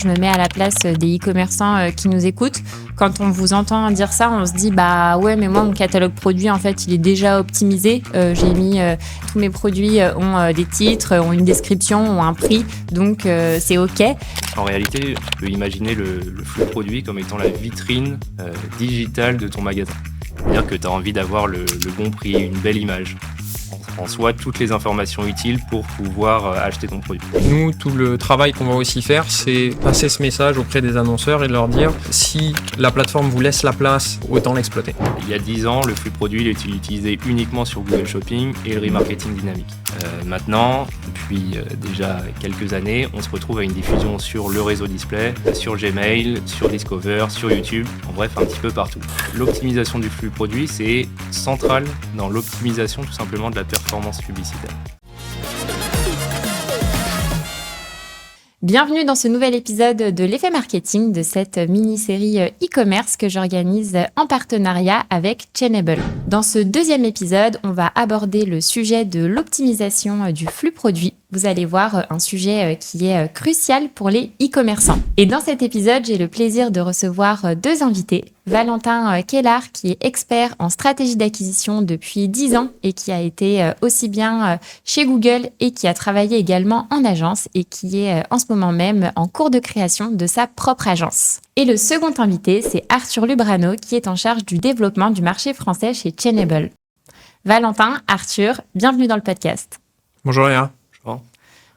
Je me mets à la place des e-commerçants qui nous écoutent. Quand on vous entend dire ça, on se dit bah ouais, mais moi mon catalogue produit en fait il est déjà optimisé. J'ai mis tous mes produits ont des titres, ont une description, ont un prix, donc c'est ok. En réalité, tu peux imaginer le flux produit comme étant la vitrine digitale de ton magasin. C'est-à-dire que tu as envie d'avoir le bon prix, une belle image. En soi, toutes les informations utiles pour pouvoir acheter ton produit. Nous, tout le travail qu'on va aussi faire, c'est passer ce message auprès des annonceurs et leur dire si la plateforme vous laisse la place, autant l'exploiter. Il y a 10 ans, le flux produit il était utilisé uniquement sur Google Shopping et le remarketing dynamique. Maintenant, depuis déjà quelques années, on se retrouve à une diffusion sur le réseau display, sur Gmail, sur Discover, sur YouTube, en bref un petit peu partout. L'optimisation du flux produit, c'est central dans l'optimisation tout simplement de la performance publicitaire. Bienvenue dans ce nouvel épisode de l'effet marketing de cette mini-série e-commerce que j'organise en partenariat avec Chainable. Dans ce deuxième épisode, on va aborder le sujet de l'optimisation du flux produit. Vous allez voir un sujet qui est crucial pour les e-commerçants. Et dans cet épisode, j'ai le plaisir de recevoir deux invités. Valentin Kellard, qui est expert en stratégie d'acquisition depuis 10 ans et qui a été aussi bien chez Google et qui a travaillé également en agence et qui est en ce moment même en cours de création de sa propre agence. Et le second invité, c'est Arthur Lubrano, qui est en charge du développement du marché français chez Chainable. Valentin, Arthur, bienvenue dans le podcast. Bonjour Léa. Bonjour.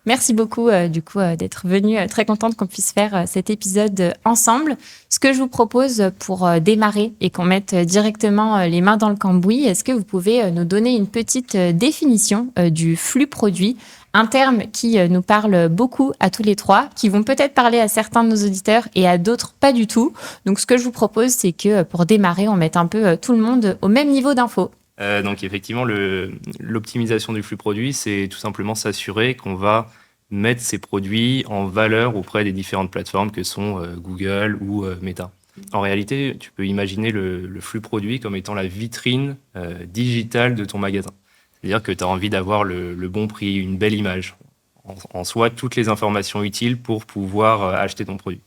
Merci beaucoup d'être venu. Très contente qu'on puisse faire cet épisode ensemble. Ce que je vous propose pour démarrer et qu'on mette directement les mains dans le cambouis, est-ce que vous pouvez nous donner une petite définition du flux produit, un terme qui nous parle beaucoup à tous les trois, qui vont peut-être parler à certains de nos auditeurs et à d'autres pas du tout. Donc ce que je vous propose, c'est que pour démarrer, on mette un peu tout le monde au même niveau d'infos. Donc effectivement, l'optimisation du flux produit, c'est tout simplement s'assurer qu'on va mettre ces produits en valeur auprès des différentes plateformes que sont Google ou Meta. En réalité, tu peux imaginer le flux produit comme étant la vitrine digitale de ton magasin. C'est-à-dire que tu as envie d'avoir le bon prix, une belle image. En soi, toutes les informations utiles pour pouvoir acheter ton produit.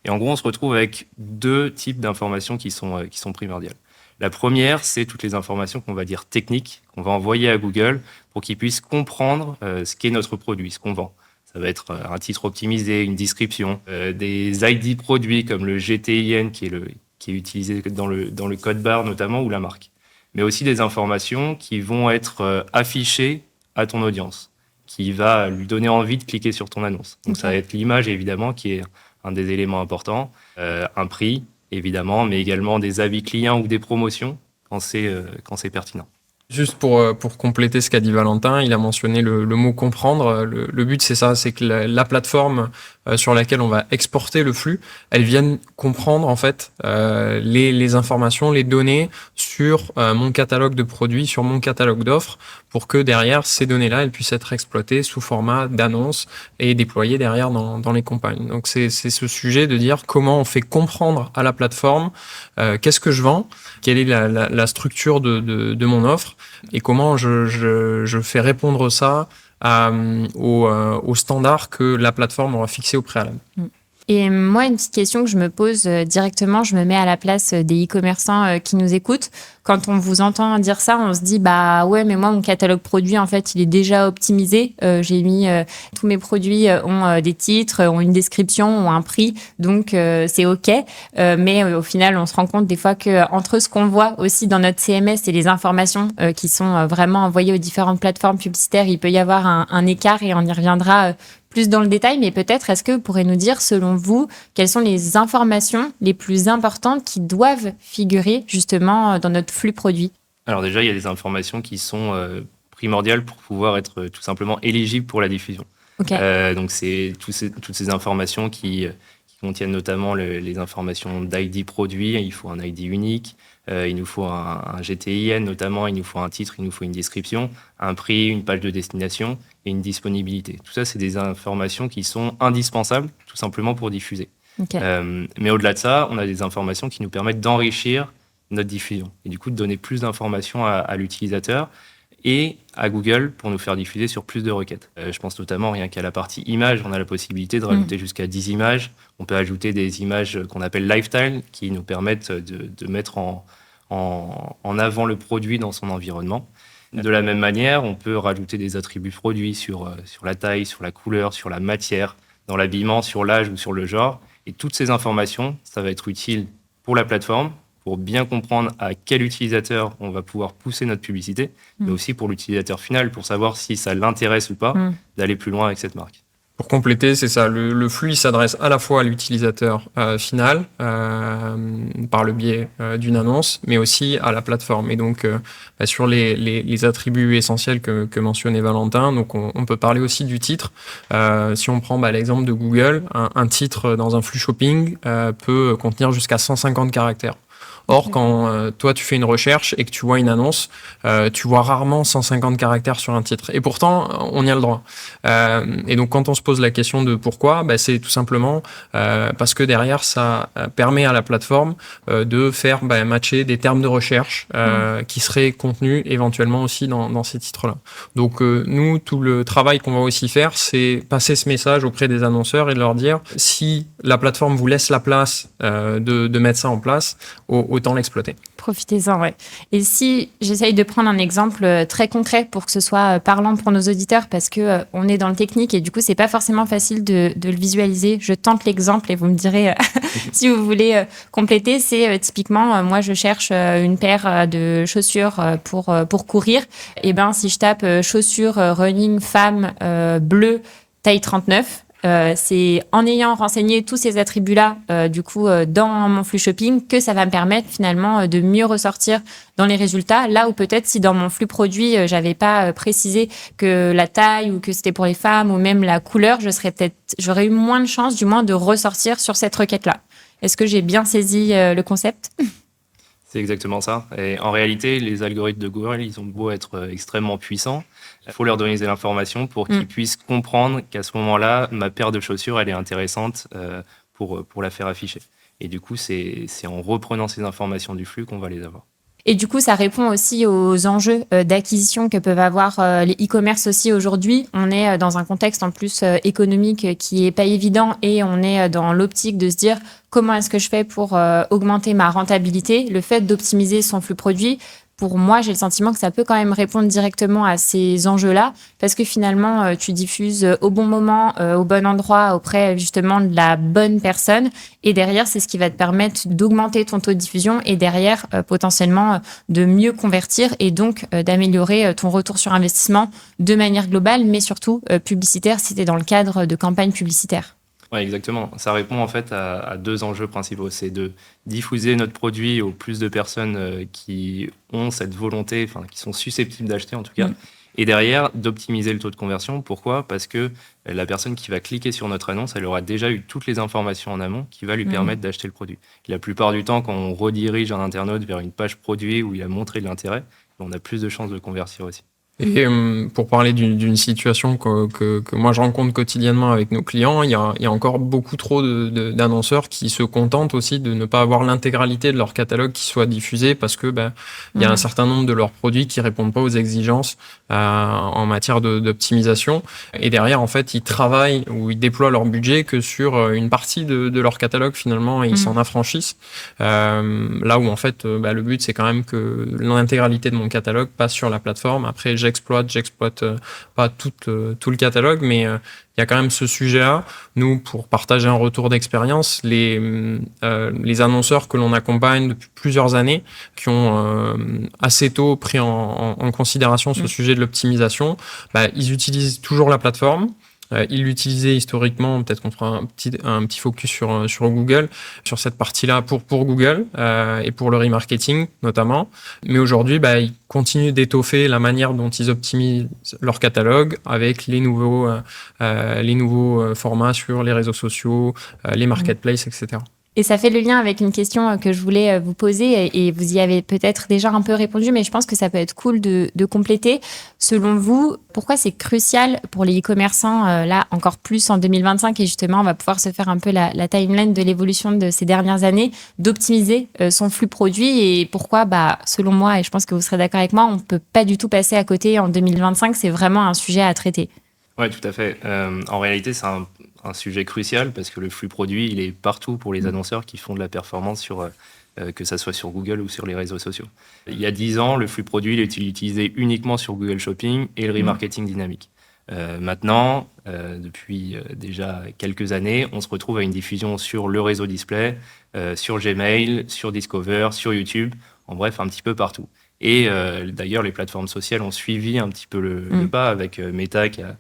Et en gros, on se retrouve avec deux types d'informations qui sont primordiales. La première, c'est toutes les informations qu'on va dire techniques, qu'on va envoyer à Google pour qu'ils puissent comprendre ce qu'est notre produit, ce qu'on vend. Ça va être un titre optimisé, une description, des ID produits comme le GTIN qui est utilisé dans le code barre notamment, ou la marque. Mais aussi des informations qui vont être affichées à ton audience, qui va lui donner envie de cliquer sur ton annonce. Donc ça va être l'image évidemment qui est un des éléments importants, un prix, évidemment, mais également des avis clients ou des promotions quand c'est pertinent. Juste pour compléter ce qu'a dit Valentin, il a mentionné le mot comprendre. Le but, c'est ça, c'est que la plateforme sur laquelle on va exporter le flux, elle vienne comprendre en fait les informations, les données sur mon catalogue de produits, sur mon catalogue d'offres, pour que derrière, ces données-là, elles puissent être exploitées sous format d'annonce et déployées derrière dans les campagnes. Donc c'est ce sujet de dire comment on fait comprendre à la plateforme qu'est-ce que je vends, quelle est la structure de mon offre, et comment je fais répondre ça aux standards que la plateforme aura fixés au préalable. Et moi, une petite question que je me pose directement, je me mets à la place des e-commerçants qui nous écoutent. Quand on vous entend dire ça, on se dit bah ouais, mais moi mon catalogue produit en fait il est déjà optimisé. J'ai mis tous mes produits ont des titres, ont une description, ont un prix, donc c'est ok. Mais au final, on se rend compte des fois que entre ce qu'on voit aussi dans notre CMS et les informations qui sont vraiment envoyées aux différentes plateformes publicitaires, il peut y avoir un écart et on y reviendra plus dans le détail, mais peut-être, est-ce que vous pourrez nous dire, selon vous, quelles sont les informations les plus importantes qui doivent figurer justement dans notre flux produit ? Alors déjà, il y a des informations qui sont primordiales pour pouvoir être tout simplement éligible pour la diffusion. Okay. Donc c'est toutes ces informations qui contiennent notamment les informations d'ID produit. Il faut un ID unique, il nous faut un GTIN notamment, il nous faut un titre, il nous faut une description, un prix, une page de destination et une disponibilité. Tout ça, c'est des informations qui sont indispensables tout simplement pour diffuser. Okay. Mais au-delà de ça, on a des informations qui nous permettent d'enrichir notre diffusion et du coup de donner plus d'informations à l'utilisateur et à Google pour nous faire diffuser sur plus de requêtes. Je pense notamment rien qu'à la partie images, on a la possibilité de rajouter jusqu'à 10 images. On peut ajouter des images qu'on appelle lifestyle qui nous permettent de mettre en avant le produit dans son environnement. De la même manière, on peut rajouter des attributs produits sur la taille, sur la couleur, sur la matière, dans l'habillement, sur l'âge ou sur le genre. Et toutes ces informations, ça va être utile pour la plateforme, pour bien comprendre à quel utilisateur on va pouvoir pousser notre publicité, mais aussi pour l'utilisateur final, pour savoir si ça l'intéresse ou pas d'aller plus loin avec cette marque. Pour compléter, c'est ça, le flux il s'adresse à la fois à l'utilisateur final par le biais d'une annonce, mais aussi à la plateforme. Et donc, sur les attributs essentiels que mentionnait Valentin, donc on peut parler aussi du titre. Si on prend l'exemple de Google, un titre dans un flux shopping peut contenir jusqu'à 150 caractères. Or, quand toi, tu fais une recherche et que tu vois une annonce, tu vois rarement 150 caractères sur un titre. Et pourtant, on y a le droit. Et donc, quand on se pose la question de pourquoi, c'est tout simplement parce que derrière, ça permet à la plateforme de faire matcher des termes de recherche qui seraient contenus éventuellement aussi dans ces titres-là. Donc, nous, tout le travail qu'on va aussi faire, c'est passer ce message auprès des annonceurs et de leur dire si la plateforme vous laisse la place de mettre ça en place, autant l'exploiter. Profitez-en, ouais. Et si j'essaye de prendre un exemple très concret pour que ce soit parlant pour nos auditeurs, parce que on est dans le technique et du coup, c'est pas forcément facile de le visualiser. Je tente l'exemple et vous me direz si vous voulez compléter. C'est typiquement, moi, je cherche une paire de chaussures pour courir. Et si je tape chaussures running femme bleu taille 39, c'est en ayant renseigné tous ces attributs-là, dans mon flux shopping, que ça va me permettre finalement de mieux ressortir dans les résultats. Là où peut-être si dans mon flux produit, j'avais pas précisé que la taille ou que c'était pour les femmes ou même la couleur, j'aurais eu moins de chances, du moins, de ressortir sur cette requête-là. Est-ce que j'ai bien saisi le concept ? C'est exactement ça. Et en réalité, les algorithmes de Google, ils ont beau être extrêmement puissants, il faut leur donner de l'information pour qu'ils puissent comprendre qu'à ce moment-là, ma paire de chaussures, elle est intéressante pour la faire afficher. Et du coup, c'est en reprenant ces informations du flux qu'on va les avoir. Et du coup, ça répond aussi aux enjeux d'acquisition que peuvent avoir les e-commerce aussi aujourd'hui. On est dans un contexte en plus économique qui est pas évident et on est dans l'optique de se dire comment est-ce que je fais pour augmenter ma rentabilité. Le fait d'optimiser son flux produit, pour moi, j'ai le sentiment que ça peut quand même répondre directement à ces enjeux-là parce que finalement, tu diffuses au bon moment, au bon endroit, auprès justement de la bonne personne. Et derrière, c'est ce qui va te permettre d'augmenter ton taux de diffusion et derrière, potentiellement, de mieux convertir et donc d'améliorer ton retour sur investissement de manière globale, mais surtout publicitaire si tu es dans le cadre de campagnes publicitaires. Oui, exactement. Ça répond en fait à deux enjeux principaux. C'est de diffuser notre produit au plus de personnes qui ont cette volonté, qui sont susceptibles d'acheter en tout cas. Et derrière, d'optimiser le taux de conversion. Pourquoi ? Parce que la personne qui va cliquer sur notre annonce, elle aura déjà eu toutes les informations en amont qui va lui permettre d'acheter le produit. Et la plupart du temps, quand on redirige un internaute vers une page produit où il a montré de l'intérêt, on a plus de chances de convertir aussi. Et pour parler d'une situation que moi je rencontre quotidiennement avec nos clients, il y a encore beaucoup trop d'annonceurs qui se contentent aussi de ne pas avoir l'intégralité de leur catalogue qui soit diffusé parce que il y a un certain nombre de leurs produits qui répondent pas aux exigences en matière d'optimisation. Et derrière, en fait, ils travaillent ou ils déploient leur budget que sur une partie de leur catalogue finalement et ils s'en affranchissent. Là où en fait, le but c'est quand même que l'intégralité de mon catalogue passe sur la plateforme. Après, j'exploite pas tout le catalogue, mais il y a quand même ce sujet-là. Nous, pour partager un retour d'expérience, les annonceurs que l'on accompagne depuis plusieurs années, qui ont assez tôt pris en considération ce sujet de l'optimisation, ils utilisent toujours la plateforme. Ils l'utilisaient historiquement, peut-être qu'on fera un petit focus sur Google, sur cette partie-là pour Google et pour le remarketing notamment. Mais aujourd'hui, ils continuent d'étoffer la manière dont ils optimisent leur catalogue avec les nouveaux formats sur les réseaux sociaux, les marketplaces, etc. Et ça fait le lien avec une question que je voulais vous poser et vous y avez peut-être déjà un peu répondu, mais je pense que ça peut être cool de compléter. Selon vous, pourquoi c'est crucial pour les e-commerçants, là encore plus en 2025, et justement on va pouvoir se faire un peu la timeline de l'évolution de ces dernières années, d'optimiser son flux produit, et pourquoi, selon moi, et je pense que vous serez d'accord avec moi, on ne peut pas du tout passer à côté en 2025, c'est vraiment un sujet à traiter. Oui, tout à fait. En réalité, c'est un sujet crucial parce que le flux produit, il est partout pour les annonceurs qui font de la performance, que ça soit sur Google ou sur les réseaux sociaux. Il y a 10 ans, le flux produit, il était utilisé uniquement sur Google Shopping et le remarketing dynamique. Maintenant, depuis déjà quelques années, on se retrouve à une diffusion sur le réseau display, sur Gmail, sur Discover, sur YouTube, en bref, un petit peu partout. Et d'ailleurs, les plateformes sociales ont suivi un petit peu le pas avec Meta qui a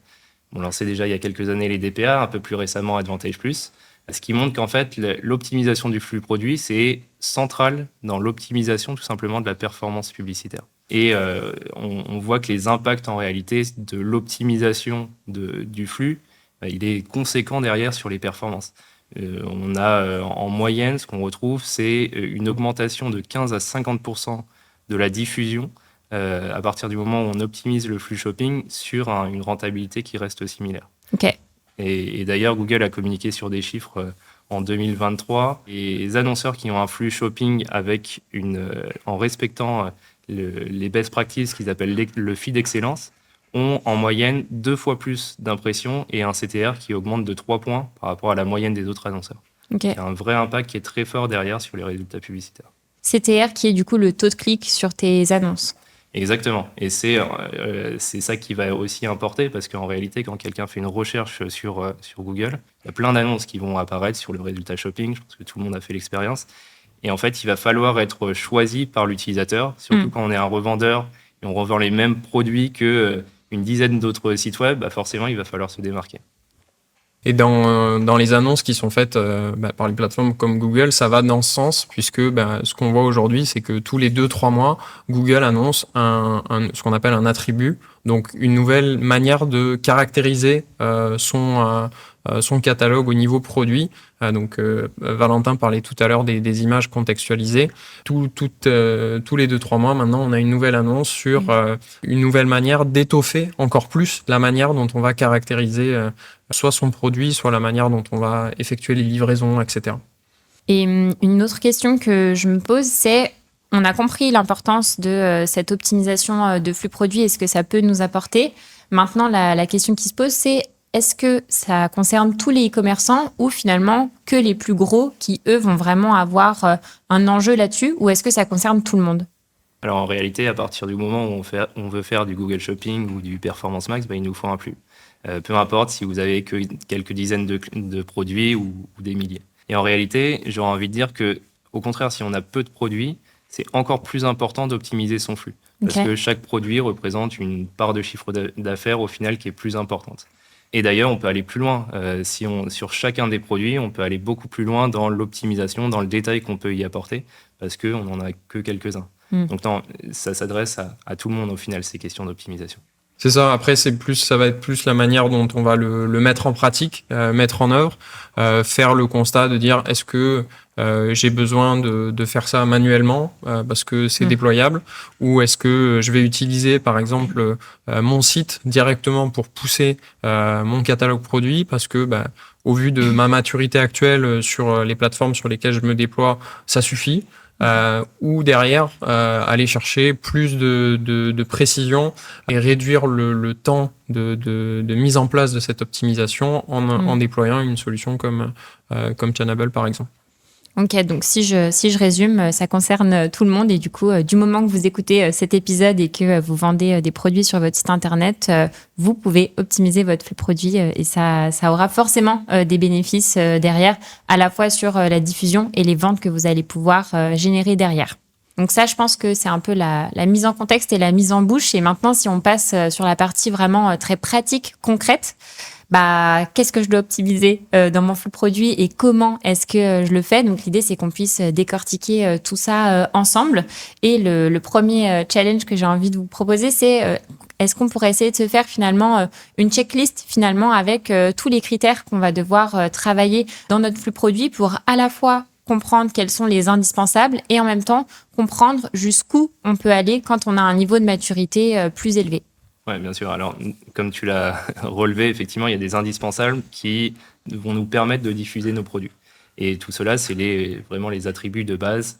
lancé déjà il y a quelques années les DPA, un peu plus récemment Advantage+. Ce qui montre qu'en fait, l'optimisation du flux produit, c'est central dans l'optimisation tout simplement de la performance publicitaire. Et on voit que les impacts en réalité de l'optimisation du flux, il est conséquent derrière sur les performances. On a en moyenne, ce qu'on retrouve, c'est une augmentation de 15 à 50% de la diffusion à partir du moment où on optimise le flux shopping sur une rentabilité qui reste similaire. Ok. Et d'ailleurs, Google a communiqué sur des chiffres en 2023. Et les annonceurs qui ont un flux shopping en respectant les best practices qu'ils appellent le feed excellence ont en moyenne 2 fois plus d'impressions et un CTR qui augmente de 3 points par rapport à la moyenne des autres annonceurs. Okay. Il y a un vrai impact qui est très fort derrière sur les résultats publicitaires. CTR qui est du coup le taux de clic sur tes annonces. Exactement. Et c'est ça qui va aussi importer parce qu'en réalité, quand quelqu'un fait une recherche sur Google, il y a plein d'annonces qui vont apparaître sur le résultat shopping. Je pense que tout le monde a fait l'expérience. Et en fait, il va falloir être choisi par l'utilisateur, surtout quand on est un revendeur et on revend les mêmes produits qu'une dizaine d'autres sites web, forcément, il va falloir se démarquer. Et dans les annonces qui sont faites par les plateformes comme Google, ça va dans ce sens, puisque ce qu'on voit aujourd'hui, c'est que tous les 2-3 mois, Google annonce ce qu'on appelle un attribut, donc une nouvelle manière de caractériser son catalogue au niveau produit. Donc Valentin parlait tout à l'heure des images contextualisées. Tous les 2-3 mois, maintenant, on a une nouvelle annonce sur une nouvelle manière d'étoffer encore plus la manière dont on va caractériser soit son produit, soit la manière dont on va effectuer les livraisons, etc. Et une autre question que je me pose, c'est, on a compris l'importance de cette optimisation de flux produit et ce que ça peut nous apporter. Maintenant, la question qui se pose, c'est est-ce que ça concerne tous les e-commerçants ou finalement que les plus gros qui, eux, vont vraiment avoir un enjeu là-dessus, ou est-ce que ça concerne tout le monde ? Alors en réalité, à partir du moment où on veut faire du Google Shopping ou du Performance Max, il nous faut un flux. Peu importe si vous avez que quelques dizaines de produits ou des milliers. Et en réalité, j'aurais envie de dire que, au contraire, si on a peu de produits, c'est encore plus important d'optimiser son flux. Parce que chaque produit représente une part de chiffre d'affaires au final qui est plus importante. Et d'ailleurs, on peut aller plus loin. Sur chacun des produits, on peut aller beaucoup plus loin dans l'optimisation, dans le détail qu'on peut y apporter, parce qu'on n'en a que quelques-uns. Donc non, ça s'adresse à tout le monde au final, ces questions d'optimisation. C'est ça. Après, ça va être plus la manière dont on va le mettre en pratique, mettre en œuvre, faire le constat de dire est-ce que j'ai besoin de faire ça manuellement parce que c'est déployable, ou est-ce que je vais utiliser par exemple mon site directement pour pousser mon catalogue produit parce que au vu de ma maturité actuelle sur les plateformes sur lesquelles je me déploie, ça suffit. Ou derrière aller chercher plus de précision et réduire le temps de mise en place de cette optimisation en déployant une solution comme Channable par exemple. Ok, donc si je résume, ça concerne tout le monde et du coup, du moment que vous écoutez cet épisode et que vous vendez des produits sur votre site internet, vous pouvez optimiser votre flux produit et ça aura forcément des bénéfices derrière, à la fois sur la diffusion et les ventes que vous allez pouvoir générer derrière. Donc ça, je pense que c'est un peu la mise en contexte et la mise en bouche. Et maintenant, si on passe sur la partie vraiment très pratique, concrète, qu'est-ce que je dois optimiser dans mon flux produit et comment est-ce que je le fais. Donc, l'idée, c'est qu'on puisse décortiquer tout ça ensemble. Et le premier challenge que j'ai envie de vous proposer, c'est est-ce qu'on pourrait essayer de se faire finalement une checklist finalement avec tous les critères qu'on va devoir travailler dans notre flux produit pour à la fois comprendre quels sont les indispensables et en même temps comprendre jusqu'où on peut aller quand on a un niveau de maturité plus élevé. Oui, bien sûr. Alors, comme tu l'as relevé, effectivement, il y a des indispensables qui vont nous permettre de diffuser nos produits. Et tout cela, c'est vraiment les attributs de base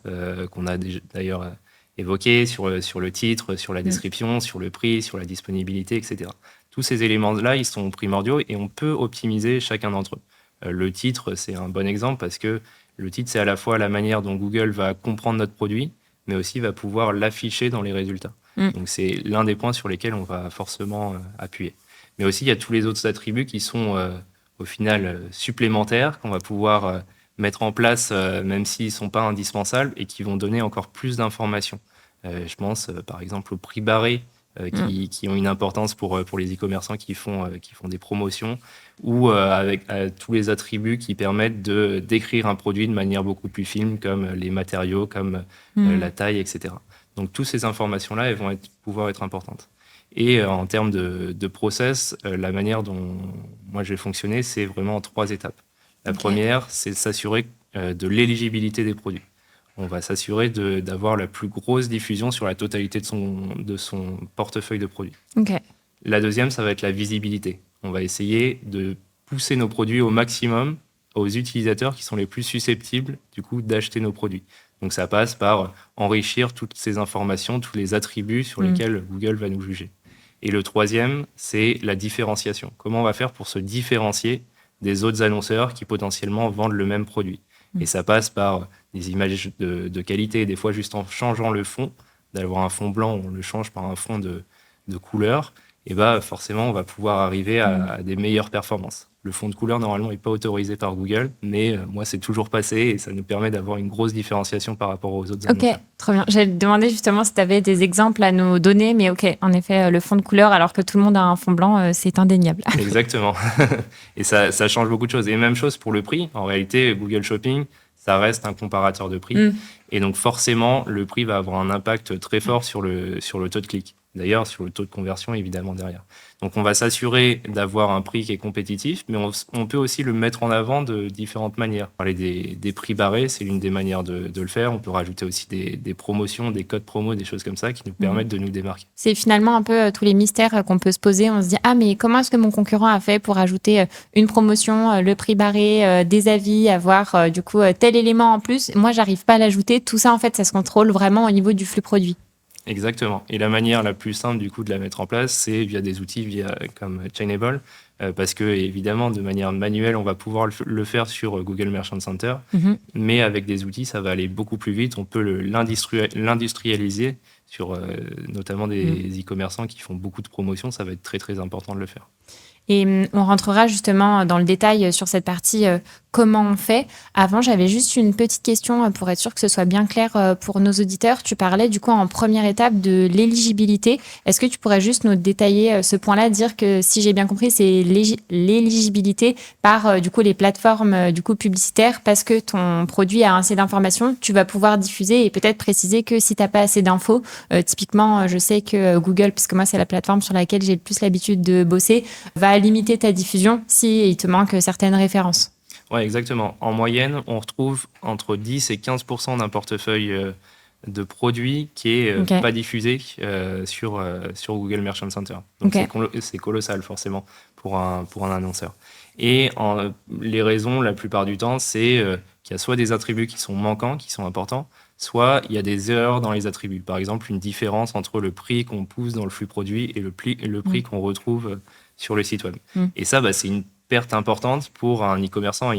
qu'on a d'ailleurs évoqués sur le titre, sur la description, sur le prix, sur la disponibilité, etc. Tous ces éléments-là, ils sont primordiaux et on peut optimiser chacun d'entre eux. Le titre, c'est un bon exemple parce que le titre, c'est à la fois la manière dont Google va comprendre notre produit, mais aussi va pouvoir l'afficher dans les résultats. Donc, c'est l'un des points sur lesquels on va forcément appuyer. Mais aussi, il y a tous les autres attributs qui sont au final supplémentaires qu'on va pouvoir mettre en place, même s'ils ne sont pas indispensables, et qui vont donner encore plus d'informations. Je pense par exemple aux prix barrés qui ont une importance pour les e-commerçants qui font des promotions, ou avec tous les attributs qui permettent de décrire un produit de manière beaucoup plus fine, comme les matériaux, comme la taille, etc. Donc, toutes ces informations-là, elles vont pouvoir être importantes. Et en termes de process, la manière dont moi je vais fonctionner, c'est vraiment en 3 étapes. La première, c'est s'assurer de l'éligibilité des produits. On va s'assurer d'avoir la plus grosse diffusion sur la totalité de son portefeuille de produits. La deuxième, ça va être la visibilité. On va essayer de pousser nos produits au maximum aux utilisateurs qui sont les plus susceptibles du coup d'acheter nos produits. Donc ça passe par enrichir toutes ces informations, tous les attributs sur lesquels Google va nous juger. Et le troisième, c'est la différenciation. Comment on va faire pour se différencier des autres annonceurs qui potentiellement vendent le même produit. Et ça passe par des images de qualité, des fois juste en changeant le fond, d'avoir un fond blanc, on le change par un fond de couleur, et forcément on va pouvoir arriver à des meilleures performances. Le fond de couleur, normalement, n'est pas autorisé par Google, mais moi, c'est toujours passé et ça nous permet d'avoir une grosse différenciation par rapport aux autres annonceurs. Ok, très bien. J'allais te demander justement si tu avais des exemples à nous donner, mais ok, en effet, le fond de couleur, alors que tout le monde a un fond blanc, c'est indéniable. Exactement. Et ça change beaucoup de choses. Et même chose pour le prix. En réalité, Google Shopping, ça reste un comparateur de prix. Et donc, forcément, le prix va avoir un impact très fort sur le taux de clic. D'ailleurs, sur le taux de conversion, évidemment, derrière. Donc, on va s'assurer d'avoir un prix qui est compétitif, mais on peut aussi le mettre en avant de différentes manières. Parler des prix barrés, c'est l'une des manières de le faire. On peut rajouter aussi des promotions, des codes promo, des choses comme ça qui nous permettent de nous démarquer. C'est finalement un peu tous les mystères qu'on peut se poser. On se dit, ah, mais comment est-ce que mon concurrent a fait pour ajouter une promotion, le prix barré, des avis, avoir du coup tel élément en plus. Moi, j'arrive pas à l'ajouter. Tout ça, en fait, ça se contrôle vraiment au niveau du flux produit. Exactement. Et la manière la plus simple du coup de la mettre en place, c'est via des outils comme Chainable, parce que évidemment de manière manuelle, on va pouvoir le faire sur Google Merchant Center, mais avec des outils, ça va aller beaucoup plus vite. On peut l'industrialiser sur notamment des e-commerçants qui font beaucoup de promotions. Ça va être très très important de le faire. Et on rentrera justement dans le détail sur cette partie comment on fait. Avant, j'avais juste une petite question pour être sûr que ce soit bien clair pour nos auditeurs. Tu parlais du coup en première étape de l'éligibilité. Est-ce que tu pourrais juste nous détailler ce point-là, dire que si j'ai bien compris, c'est l'éligibilité par du coup les plateformes du coup publicitaires parce que ton produit a assez d'informations, tu vas pouvoir diffuser et peut-être préciser que si tu n'as pas assez d'infos, typiquement, je sais que Google, puisque moi c'est la plateforme sur laquelle j'ai le plus l'habitude de bosser, va limiter ta diffusion s'il te manque certaines références. Oui, exactement. En moyenne, on retrouve entre 10 et 15% d'un portefeuille de produits qui n'est pas diffusé sur Google Merchant Center. Donc c'est colossal forcément pour un annonceur. Et les raisons, la plupart du temps, c'est qu'il y a soit des attributs qui sont manquants, qui sont importants, soit il y a des erreurs dans les attributs. Par exemple, une différence entre le prix qu'on pousse dans le flux produit et le prix qu'on retrouve sur le site web. Et ça, c'est une perte importante pour un e-commerçant.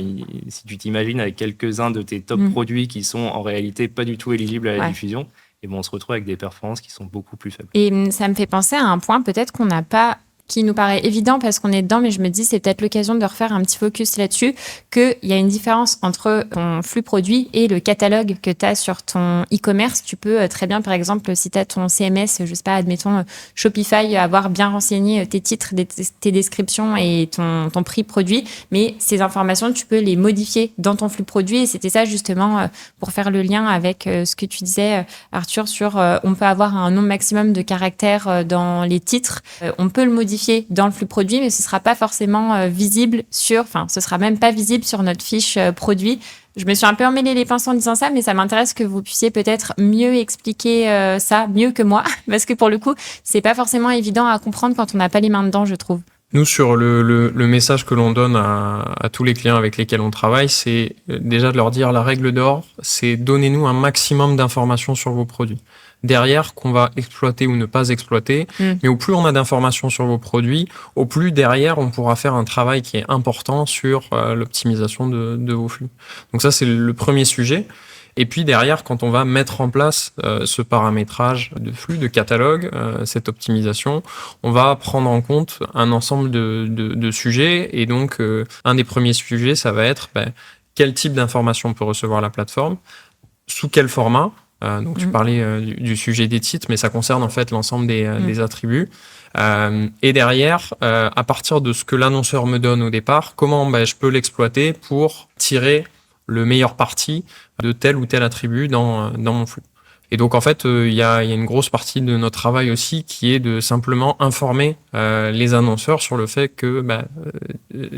Si tu t'imagines avec quelques-uns de tes top produits qui sont en réalité pas du tout éligibles à la diffusion, et on se retrouve avec des performances qui sont beaucoup plus faibles. Et ça me fait penser à un point peut-être qu'on n'a pas, qui nous paraît évident parce qu'on est dedans, mais je me dis c'est peut-être l'occasion de refaire un petit focus là-dessus, qu'il y a une différence entre ton flux produit et le catalogue que tu as sur ton e-commerce. Tu peux très bien, par exemple, si tu as ton CMS, je sais pas, admettons Shopify, avoir bien renseigné tes titres, tes descriptions et ton prix produit, mais ces informations, tu peux les modifier dans ton flux produit. Et c'était ça justement pour faire le lien avec ce que tu disais, Arthur, sur on peut avoir un nombre maximum de caractères dans les titres. On peut le modifier modifier dans le flux produit, mais ce sera pas forcément visible ce sera même pas visible sur notre fiche produit. Je me suis un peu emmêlé les pinceaux en disant ça, mais ça m'intéresse que vous puissiez peut-être mieux expliquer ça, mieux que moi, parce que pour le coup, c'est pas forcément évident à comprendre quand on n'a pas les mains dedans, je trouve. Nous, sur le message que l'on donne à tous les clients avec lesquels on travaille, c'est déjà de leur dire la règle d'or, c'est donnez-nous un maximum d'informations sur vos produits. Derrière, qu'on va exploiter ou ne pas exploiter, mais au plus on a d'informations sur vos produits, au plus derrière, on pourra faire un travail qui est important sur l'optimisation de vos flux. Donc ça, c'est le premier sujet. Et puis derrière, quand on va mettre en place ce paramétrage de flux, de catalogue, cette optimisation, on va prendre en compte un ensemble de sujets. Et donc, un des premiers sujets, ça va être quel type d'information peut recevoir la plateforme, sous quel format. Donc tu parlais du sujet des titres, mais ça concerne en fait l'ensemble des attributs. Et derrière, à partir de ce que l'annonceur me donne au départ, comment je peux l'exploiter pour tirer le meilleur parti de tel ou tel attribut dans mon flux. Et donc en fait, il y a une grosse partie de notre travail aussi qui est de simplement informer les annonceurs sur le fait que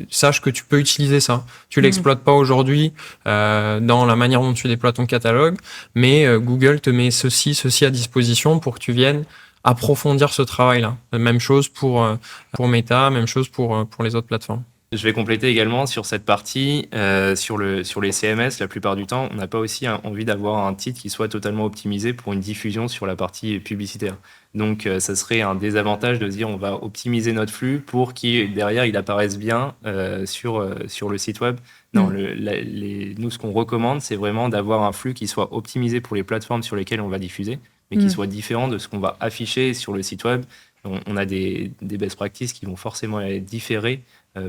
sache que tu peux utiliser ça. Tu l'exploites pas aujourd'hui dans la manière dont tu déploies ton catalogue, mais Google te met ceci à disposition pour que tu viennes approfondir ce travail-là. Même chose pour Meta, même chose pour les autres plateformes. Je vais compléter également sur cette partie, sur les CMS, la plupart du temps, on n'a pas aussi envie d'avoir un titre qui soit totalement optimisé pour une diffusion sur la partie publicitaire. Donc, ça serait un désavantage de se dire on va optimiser notre flux pour qu'il, derrière, il apparaisse bien sur le site web. Non, nous, ce qu'on recommande, c'est vraiment d'avoir un flux qui soit optimisé pour les plateformes sur lesquelles on va diffuser, mais qui soit différent de ce qu'on va afficher sur le site web. On a des best practices qui vont forcément être différées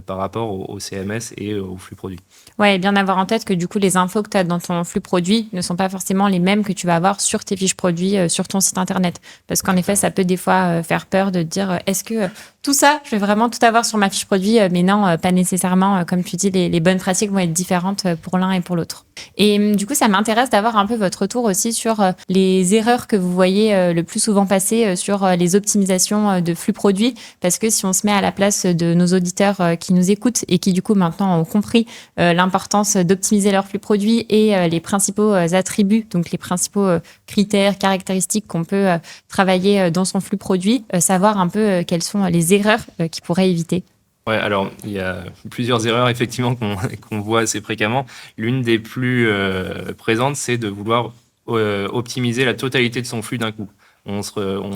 par rapport au CMS et au flux produit. Ouais, et bien avoir en tête que du coup, les infos que tu as dans ton flux produit ne sont pas forcément les mêmes que tu vas avoir sur tes fiches produits sur ton site internet. Parce qu'en effet, ça peut des fois faire peur de te dire est-ce que tout ça, je vais vraiment tout avoir sur ma fiche produit, mais non, pas nécessairement. Comme tu dis, les bonnes pratiques vont être différentes pour l'un et pour l'autre. Et du coup, ça m'intéresse d'avoir un peu votre retour aussi sur les erreurs que vous voyez le plus souvent passer sur les optimisations de flux produits. Parce que si on se met à la place de nos auditeurs qui nous écoutent et qui du coup maintenant ont compris l'importance d'optimiser leur flux produit et les principaux attributs, donc les principaux critères, caractéristiques qu'on peut travailler dans son flux produit, savoir un peu quelles sont les erreurs qu'ils pourraient éviter. Ouais, alors il y a plusieurs erreurs effectivement qu'on voit assez fréquemment. L'une des plus présentes, c'est de vouloir optimiser la totalité de son flux d'un coup. On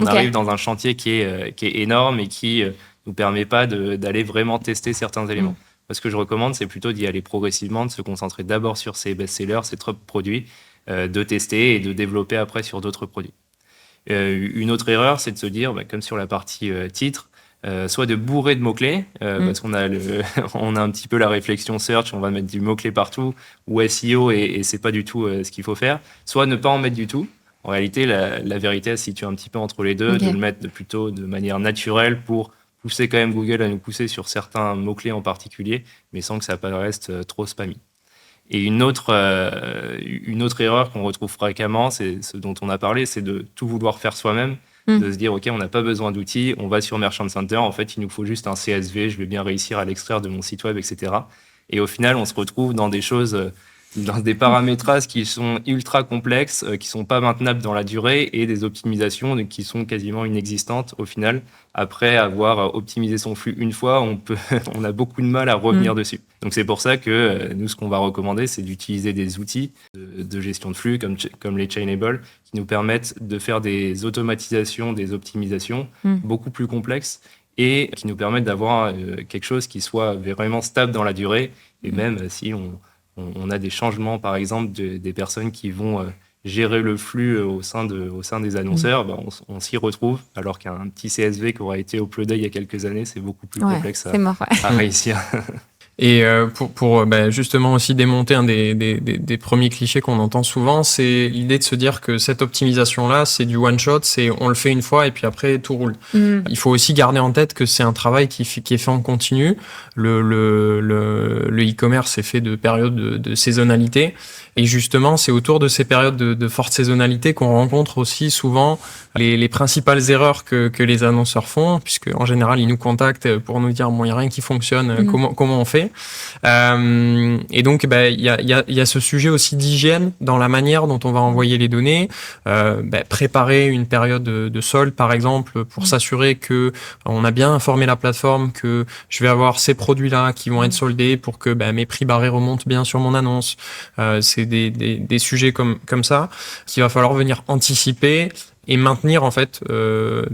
arrive dans un chantier qui est énorme et qui nous permet pas d'aller vraiment tester certains éléments. Ce que je recommande, c'est plutôt d'y aller progressivement, de se concentrer d'abord sur ses best-sellers, ses top produits, de tester et de développer après sur d'autres produits. Une autre erreur, c'est de se dire, comme sur la partie titre, soit de bourrer de mots-clés, parce qu'on a on a un petit peu la réflexion search, on va mettre du mot-clé partout, ou SEO, et c'est pas du tout ce qu'il faut faire. Soit ne pas en mettre du tout. En réalité, la vérité, elle se situe un petit peu entre les deux, de le mettre plutôt de manière naturelle pour pousser quand même Google à nous pousser sur certains mots-clés en particulier, mais sans que ça reste trop spammy. Et une autre erreur qu'on retrouve fréquemment, c'est ce dont on a parlé, c'est de tout vouloir faire soi-même, de se dire, OK, on n'a pas besoin d'outils, on va sur Merchant Center, en fait, il nous faut juste un CSV, je vais bien réussir à l'extraire de mon site web, etc. Et au final, on se retrouve dans des choses, dans des paramétrages qui sont ultra complexes, qui sont pas maintenables dans la durée, et des optimisations qui sont quasiment inexistantes au final. Après avoir optimisé son flux une fois, on a beaucoup de mal à revenir dessus. Donc c'est pour ça que nous, ce qu'on va recommander, c'est d'utiliser des outils de gestion de flux comme les Chainable, qui nous permettent de faire des automatisations, des optimisations beaucoup plus complexes, et qui nous permettent d'avoir quelque chose qui soit vraiment stable dans la durée. Et même si on a des changements, par exemple, des personnes qui vont gérer le flux au sein des annonceurs, on s'y retrouve, alors qu'un petit CSV qui aura été uploadé il y a quelques années, c'est beaucoup plus complexe à réussir. Et pour justement aussi démonter un des premiers clichés qu'on entend souvent, c'est l'idée de se dire que cette optimisation-là, c'est du one-shot, c'est on le fait une fois et puis après tout roule. Il faut aussi garder en tête que c'est un travail qui est fait en continu. Le e-commerce est fait de périodes de saisonnalité. Et justement, c'est autour de ces périodes de forte saisonnalité qu'on rencontre aussi souvent les principales erreurs que les annonceurs font, puisque en général, ils nous contactent pour nous dire bon, il n'y a rien qui fonctionne, comment on fait. Et donc, il y a ce sujet aussi d'hygiène dans la manière dont on va envoyer les données, préparer une période de solde, par exemple, pour s'assurer que on a bien informé la plateforme que je vais avoir ces produits-là qui vont être soldés pour que mes prix barrés remontent bien sur mon annonce. C'est des sujets comme ça qu'il va falloir venir anticiper et maintenir en fait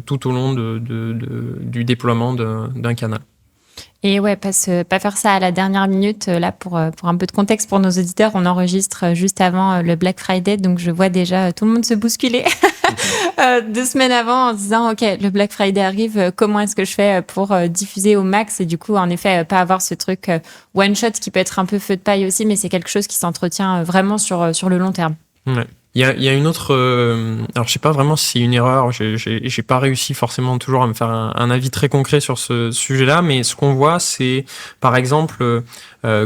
tout au long du déploiement d'un canal. Et ouais, pas faire ça à la dernière minute. Là, pour un peu de contexte pour nos auditeurs, on enregistre juste avant le Black Friday, donc je vois déjà tout le monde se bousculer 2 semaines avant en se disant ok, le Black Friday arrive, comment est-ce que je fais pour diffuser au max, et du coup en effet pas avoir ce truc one shot qui peut être un peu feu de paille aussi, mais c'est quelque chose qui s'entretient vraiment sur le long terme. Ouais. Il y a une autre, alors je sais pas vraiment si c'est une erreur, j'ai pas réussi forcément toujours à me faire un avis très concret sur ce sujet-là, mais ce qu'on voit, c'est par exemple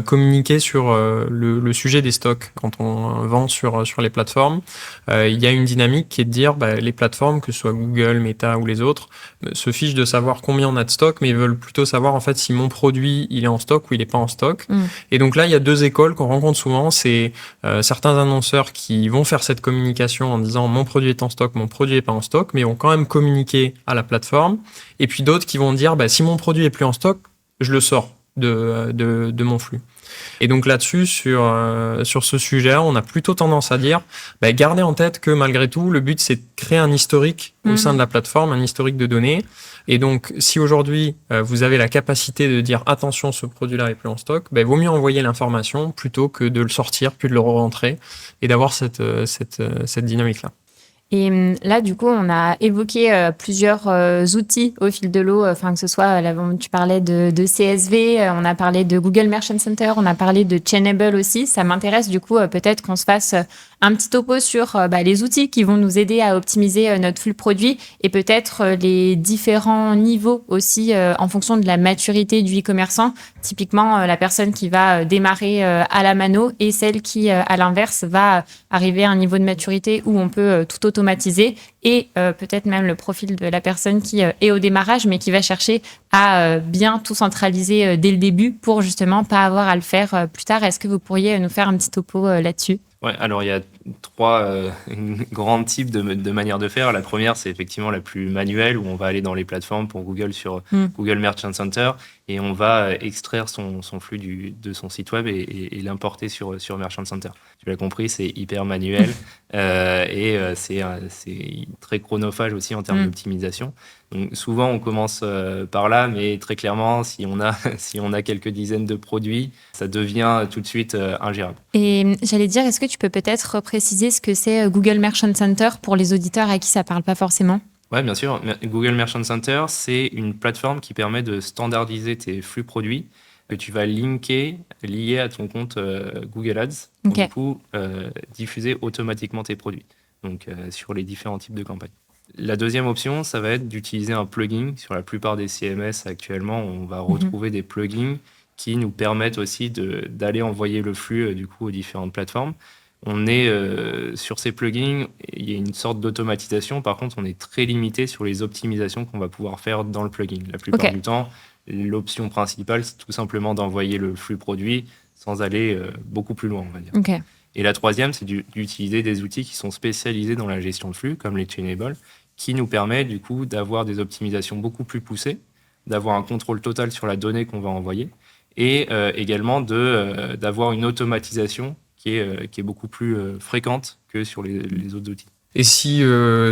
communiquer sur le sujet des stocks quand on vend sur les plateformes. Il y a une dynamique qui est de dire les plateformes, que ce soit Google, Meta ou les autres, se fichent de savoir combien on a de stock, mais ils veulent plutôt savoir en fait si mon produit il est en stock ou il est pas en stock. Et donc là, il y a 2 écoles qu'on rencontre souvent, c'est certains annonceurs qui vont faire cette communication en disant mon produit est en stock, mon produit est pas en stock, mais vont quand même communiquer à la plateforme. Et puis d'autres qui vont dire si mon produit est plus en stock, je le sors de mon flux. Et donc là-dessus, sur ce sujet-là, on a plutôt tendance à dire gardez en tête que malgré tout, le but c'est de créer un historique au sein de la plateforme, un historique de données. Et donc, si aujourd'hui vous avez la capacité de dire attention, ce produit-là est plus en stock, vaut mieux envoyer l'information plutôt que de le sortir puis de le re-rentrer et d'avoir cette dynamique-là. Et là, du coup, on a évoqué plusieurs outils au fil de l'eau, que ce soit, là, tu parlais de CSV, on a parlé de Google Merchant Center, on a parlé de Chainable aussi. Ça m'intéresse du coup peut-être qu'on se fasse un petit topo sur les outils qui vont nous aider à optimiser notre flux produit, et peut-être les différents niveaux aussi en fonction de la maturité du e-commerçant. Typiquement, la personne qui va démarrer à la mano et celle qui, à l'inverse, va arriver à un niveau de maturité où on peut tout automatiser, et peut-être même le profil de la personne qui est au démarrage mais qui va chercher à bien tout centraliser dès le début pour justement pas avoir à le faire plus tard. Est-ce que vous pourriez nous faire un petit topo là-dessus ? Ouais, alors il y a 3 grands types de manières de faire. La première, c'est effectivement la plus manuelle, où on va aller dans les plateformes pour Google sur Google Merchant Center, et on va extraire son flux de son site web et l'importer sur Merchant Center. Tu l'as compris, c'est hyper manuel et c'est très chronophage aussi en termes d'optimisation. Donc souvent on commence par là, mais très clairement, si on a quelques dizaines de produits, ça devient tout de suite ingérable. Et j'allais dire, est-ce que tu peux peut-être préciser ce que c'est Google Merchant Center pour les auditeurs à qui ça parle pas forcément ? Ouais, bien sûr. Google Merchant Center, c'est une plateforme qui permet de standardiser tes flux produits que tu vas lier à ton compte Google Ads pour du coup diffuser automatiquement tes produits, donc sur les différents types de campagnes. La deuxième option, ça va être d'utiliser un plugin. Sur la plupart des CMS actuellement, on va retrouver des plugins qui nous permettent aussi d'aller envoyer le flux du coup aux différentes plateformes. On est sur ces plugins, il y a une sorte d'automatisation. Par contre, on est très limité sur les optimisations qu'on va pouvoir faire dans le plugin. La plupart du temps, l'option principale, c'est tout simplement d'envoyer le flux produit sans aller beaucoup plus loin, on va dire. Et la troisième, c'est d'utiliser des outils qui sont spécialisés dans la gestion de flux, comme les Chainable, qui nous permet du coup d'avoir des optimisations beaucoup plus poussées, d'avoir un contrôle total sur la donnée qu'on va envoyer, et également d'avoir une automatisation qui est beaucoup plus fréquente que sur les autres outils. Et si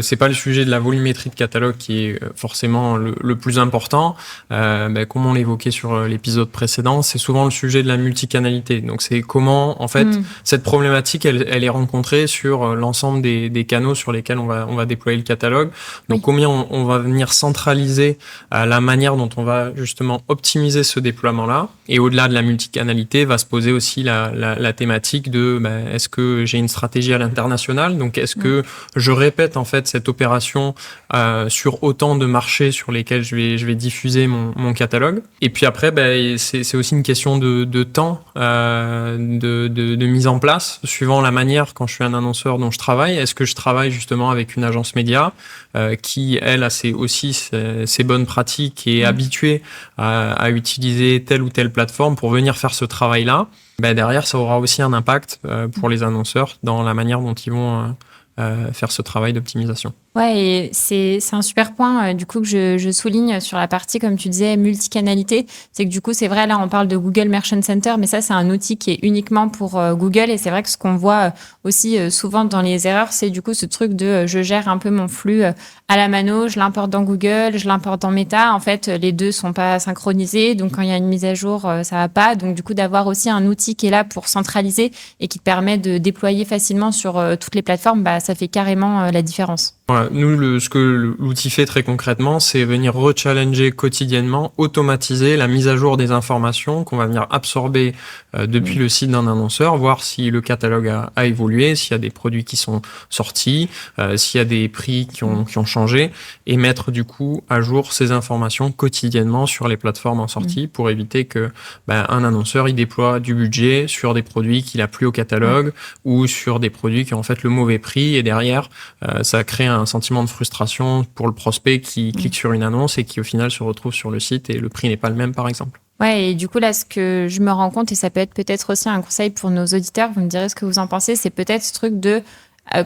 c'est pas le sujet de la volumétrie de catalogue qui est forcément le plus important, comme on l'évoquait sur l'épisode précédent, c'est souvent le sujet de la multicanalité. Donc c'est comment en fait cette problématique elle est rencontrée sur l'ensemble des canaux sur lesquels on va déployer le catalogue. Donc combien on va venir centraliser la manière dont on va justement optimiser ce déploiement-là. Et au-delà de la multicanalité, va se poser aussi la thématique de est-ce que j'ai une stratégie à l'international? Donc est-ce que je répète en fait cette opération sur autant de marchés sur lesquels je vais diffuser mon catalogue. Et puis après, c'est aussi une question de temps, de mise en place, suivant la manière quand je suis un annonceur dont je travaille. Est-ce que je travaille justement avec une agence média qui, elle, a aussi ses bonnes pratiques et est habituée à utiliser telle ou telle plateforme pour venir faire ce travail-là? Derrière, ça aura aussi un impact pour les annonceurs dans la manière dont ils vont faire ce travail d'optimisation. Ouais, et c'est un super point du coup que je souligne sur la partie, comme tu disais, multicanalité. C'est que du coup, c'est vrai, là, on parle de Google Merchant Center, mais ça, c'est un outil qui est uniquement pour Google. Et c'est vrai que ce qu'on voit aussi souvent dans les erreurs, c'est du coup ce truc de je gère un peu mon flux à la mano, je l'importe dans Google, je l'importe dans Meta. En fait, les deux sont pas synchronisés. Donc, quand il y a une mise à jour, ça va pas. Donc, du coup, d'avoir aussi un outil qui est là pour centraliser et qui permet de déployer facilement sur toutes les plateformes, ça fait carrément la différence. Voilà, nous, ce que l'outil fait très concrètement, c'est venir rechallenger quotidiennement, automatiser la mise à jour des informations qu'on va venir absorber depuis le site d'un annonceur, voir si le catalogue a évolué, s'il y a des produits qui sont sortis, s'il y a des prix qui ont changé, et mettre du coup à jour ces informations quotidiennement sur les plateformes en sortie pour éviter que un annonceur il déploie du budget sur des produits qu'il a plus au catalogue ou sur des produits qui ont en fait le mauvais prix, et derrière ça crée un sentiment de frustration pour le prospect qui clique sur une annonce et qui au final se retrouve sur le site et le prix n'est pas le même par exemple. Ouais, et du coup là, ce que je me rends compte, et ça peut être peut-être aussi un conseil pour nos auditeurs, vous me direz ce que vous en pensez, c'est peut-être ce truc de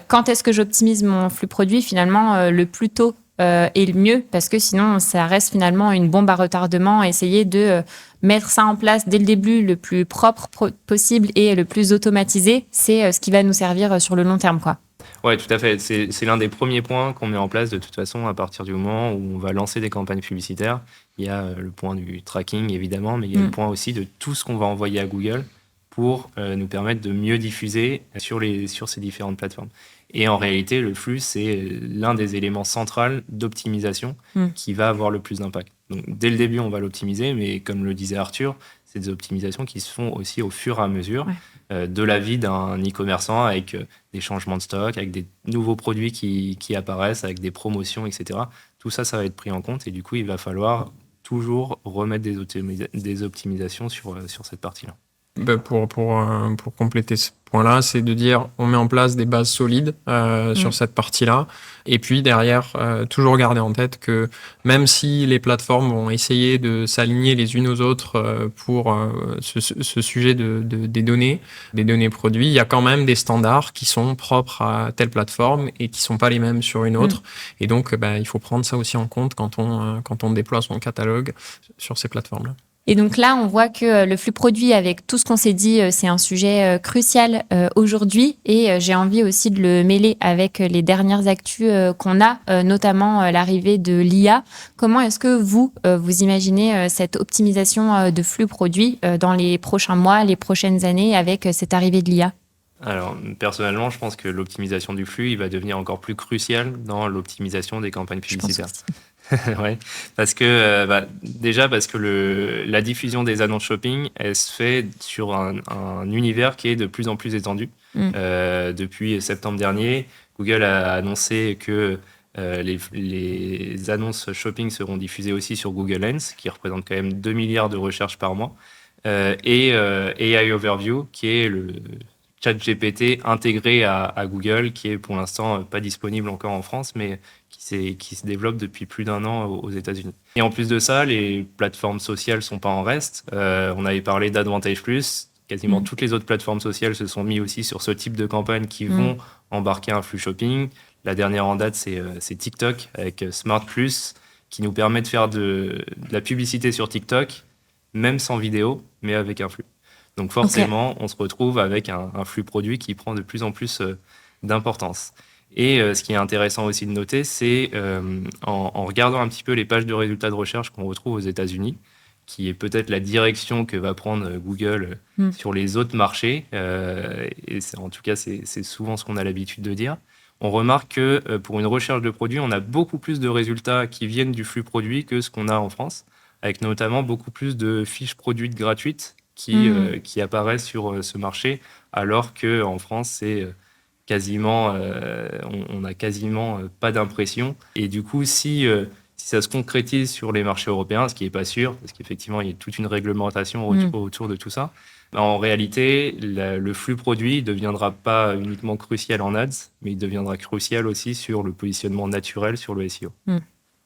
quand est-ce que j'optimise mon flux produit, finalement le plus tôt est le mieux, parce que sinon ça reste finalement une bombe à retardement. Essayer de mettre ça en place dès le début le plus propre possible et le plus automatisé, c'est ce qui va nous servir sur le long terme, quoi. Ouais, tout à fait. C'est l'un des premiers points qu'on met en place de toute façon à partir du moment où on va lancer des campagnes publicitaires. Il y a le point du tracking, évidemment, mais il y a le point aussi de tout ce qu'on va envoyer à Google pour nous permettre de mieux diffuser sur ces différentes plateformes. Et en réalité, le flux, c'est l'un des éléments centraux d'optimisation qui va avoir le plus d'impact. Donc, dès le début, on va l'optimiser, mais comme le disait Arthur, c'est des optimisations qui se font aussi au fur et à mesure de la vie d'un e-commerçant, avec des changements de stock, avec des nouveaux produits qui apparaissent, avec des promotions, etc. Tout ça, ça va être pris en compte, et du coup, il va falloir toujours remettre des optimisations sur cette partie-là. Pour compléter ce point-là, c'est de dire on met en place des bases solides sur cette partie-là, et puis derrière toujours garder en tête que même si les plateformes vont essayer de s'aligner les unes aux autres pour ce sujet des données produits, il y a quand même des standards qui sont propres à telle plateforme et qui sont pas les mêmes sur une autre, et donc il faut prendre ça aussi en compte quand on déploie son catalogue sur ces plateformes-là. Et donc là, on voit que le flux produit, avec tout ce qu'on s'est dit, c'est un sujet crucial aujourd'hui. Et j'ai envie aussi de le mêler avec les dernières actus qu'on a, notamment l'arrivée de l'IA. Comment est-ce que vous imaginez cette optimisation de flux produit dans les prochains mois, les prochaines années, avec cette arrivée de l'IA ? Alors, personnellement, je pense que l'optimisation du flux, il va devenir encore plus crucial dans l'optimisation des campagnes publicitaires. Ouais, parce que déjà parce que la diffusion des annonces shopping, elle se fait sur un univers qui est de plus en plus étendu. Depuis septembre dernier, Google a annoncé que les annonces shopping seront diffusées aussi sur Google Lens, qui représente quand même 2 milliards de recherches par mois, et AI Overview, qui est le ChatGPT intégré à Google, qui est pour l'instant pas disponible encore en France, mais qui se développe depuis plus d'1 an aux États-Unis. Et en plus de ça, les plateformes sociales sont pas en reste. On avait parlé d'Advantage+, quasiment toutes les autres plateformes sociales se sont mis aussi sur ce type de campagne qui vont embarquer un flux shopping. La dernière en date, c'est TikTok avec Smart+, qui nous permet de faire de la publicité sur TikTok, même sans vidéo, mais avec un flux. Donc forcément, on se retrouve avec un flux produit qui prend de plus en plus d'importance. Et ce qui est intéressant aussi de noter, c'est en regardant un petit peu les pages de résultats de recherche qu'on retrouve aux États-Unis, qui est peut-être la direction que va prendre Google sur les autres marchés, et en tout cas, c'est souvent ce qu'on a l'habitude de dire. On remarque que pour une recherche de produit, on a beaucoup plus de résultats qui viennent du flux produit que ce qu'on a en France, avec notamment beaucoup plus de fiches produites gratuites qui apparaissent sur ce marché, alors qu'en France, c'est quasiment, on n'a quasiment pas d'impression. Et du coup, si ça se concrétise sur les marchés européens, ce qui n'est pas sûr, parce qu'effectivement, il y a toute une réglementation autour de tout ça, en réalité, le flux produit ne deviendra pas uniquement crucial en ads, mais il deviendra crucial aussi sur le positionnement naturel sur le SEO.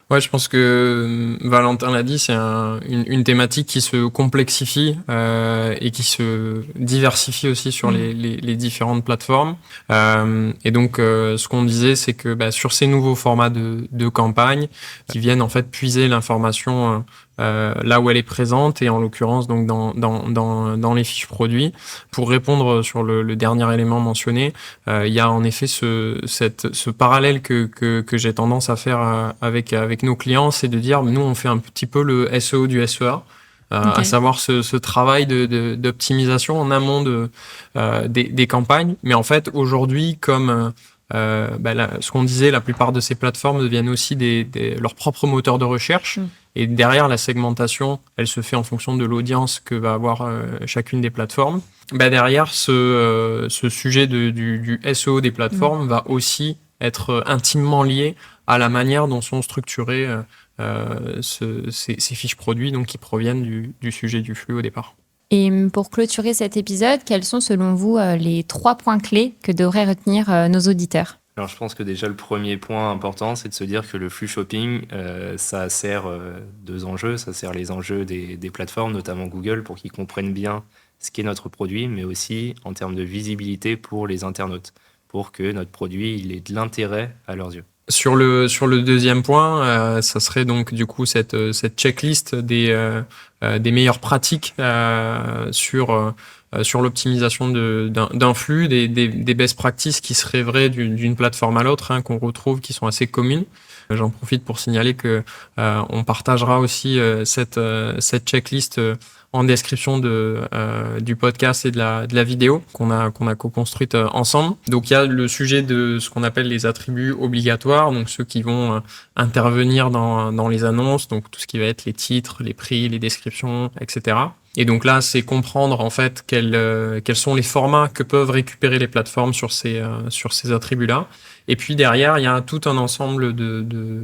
Ouais, je pense que Valentin l'a dit, c'est une thématique qui se complexifie et qui se diversifie aussi sur les différentes plateformes. Et donc, ce qu'on disait, c'est que sur ces nouveaux formats de campagne, qui viennent en fait puiser l'information là où elle est présente, et en l'occurrence donc dans les fiches produits. Pour répondre sur le dernier élément mentionné, il y a en effet ce parallèle que j'ai tendance à faire avec nos clients, c'est de dire nous on fait un petit peu le SEO du SEA. À savoir ce travail d'optimisation en amont des campagnes. Mais en fait, aujourd'hui, comme ce qu'on disait, la plupart de ces plateformes deviennent aussi leurs propres moteurs de recherche. Et derrière, la segmentation, elle se fait en fonction de l'audience que va avoir chacune des plateformes. Derrière, ce sujet du SEO des plateformes va aussi être intimement lié à la manière dont sont structurées ces fiches produits, donc qui proviennent du sujet du flux au départ. Et pour clôturer cet épisode, quels sont selon vous les 3 points clés que devraient retenir nos auditeurs ? Alors, je pense que déjà, le premier point important, c'est de se dire que le flux shopping, ça sert 2 enjeux. Ça sert les enjeux des plateformes, notamment Google, pour qu'ils comprennent bien ce qu'est notre produit, mais aussi en termes de visibilité pour les internautes, pour que notre produit il ait de l'intérêt à leurs yeux. Sur le deuxième point, ça serait donc du coup cette checklist des meilleures pratiques sur l'optimisation d'un flux, des best practices qui seraient vraies d'une plateforme à l'autre, qu'on retrouve, qui sont assez communes. J'en profite pour signaler que on partagera aussi cette checklist en description du podcast et de la vidéo qu'on a co-construite ensemble. Donc il y a le sujet de ce qu'on appelle les attributs obligatoires, donc ceux qui vont intervenir dans les annonces, donc tout ce qui va être les titres, les prix, les descriptions, etc. Et donc là, c'est comprendre en fait quels sont les formats que peuvent récupérer les plateformes sur ces attributs-là. Et puis derrière, il y a tout un ensemble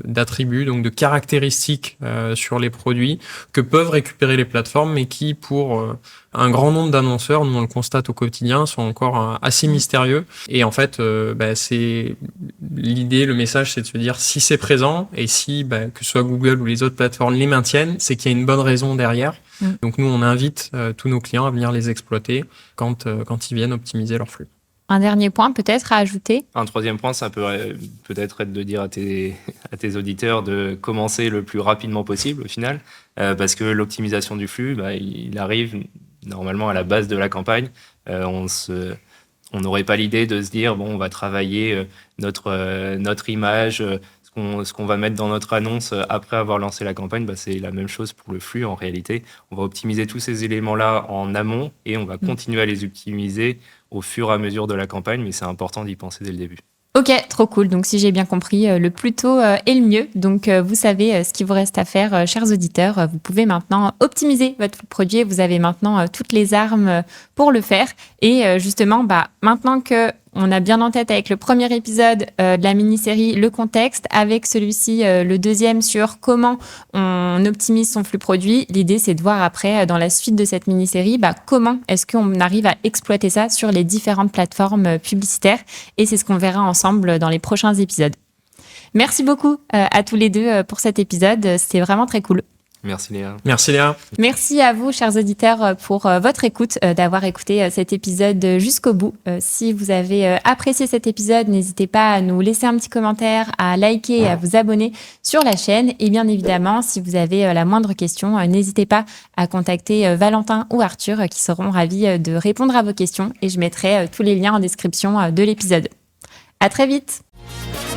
d'attributs, donc de caractéristiques sur les produits que peuvent récupérer les plateformes, mais qui, pour un grand nombre d'annonceurs, nous on le constate au quotidien, sont encore assez mystérieux. Et en fait, c'est l'idée, le message, c'est de se dire si c'est présent et si que ce soit Google ou les autres plateformes les maintiennent, c'est qu'il y a une bonne raison derrière. Donc nous, on invite tous nos clients à venir les exploiter quand ils viennent optimiser leur flux. Un dernier point peut-être à ajouter ? Un troisième point, ça peut peut-être être de dire à tes auditeurs de commencer le plus rapidement possible au final, parce que l'optimisation du flux, il arrive normalement à la base de la campagne. On n'aurait pas l'idée de se dire on va travailler notre image, ce qu'on va mettre dans notre annonce après avoir lancé la campagne. C'est la même chose pour le flux en réalité. On va optimiser tous ces éléments-là en amont et on va continuer à les optimiser au fur et à mesure de la campagne, mais c'est important d'y penser dès le début. Ok, trop cool. Donc, si j'ai bien compris, le plus tôt est le mieux. Donc, vous savez ce qu'il vous reste à faire, chers auditeurs. Vous pouvez maintenant optimiser votre produit. Vous avez maintenant toutes les armes pour le faire. Et justement, maintenant que on a bien en tête avec le premier épisode de la mini-série le contexte, avec celui-ci le deuxième sur comment on optimise son flux produit, l'idée c'est de voir après dans la suite de cette mini-série comment est-ce qu'on arrive à exploiter ça sur les différentes plateformes publicitaires, et c'est ce qu'on verra ensemble dans les prochains épisodes. Merci beaucoup à tous les deux pour cet épisode, c'était vraiment très cool. Merci Léa. Merci Léa. Merci à vous, chers auditeurs, pour votre écoute, d'avoir écouté cet épisode jusqu'au bout. Si vous avez apprécié cet épisode, n'hésitez pas à nous laisser un petit commentaire, à liker et à vous abonner sur la chaîne. Et bien évidemment, si vous avez la moindre question, n'hésitez pas à contacter Valentin ou Arthur qui seront ravis de répondre à vos questions. Et je mettrai tous les liens en description de l'épisode. À très vite. bientôt.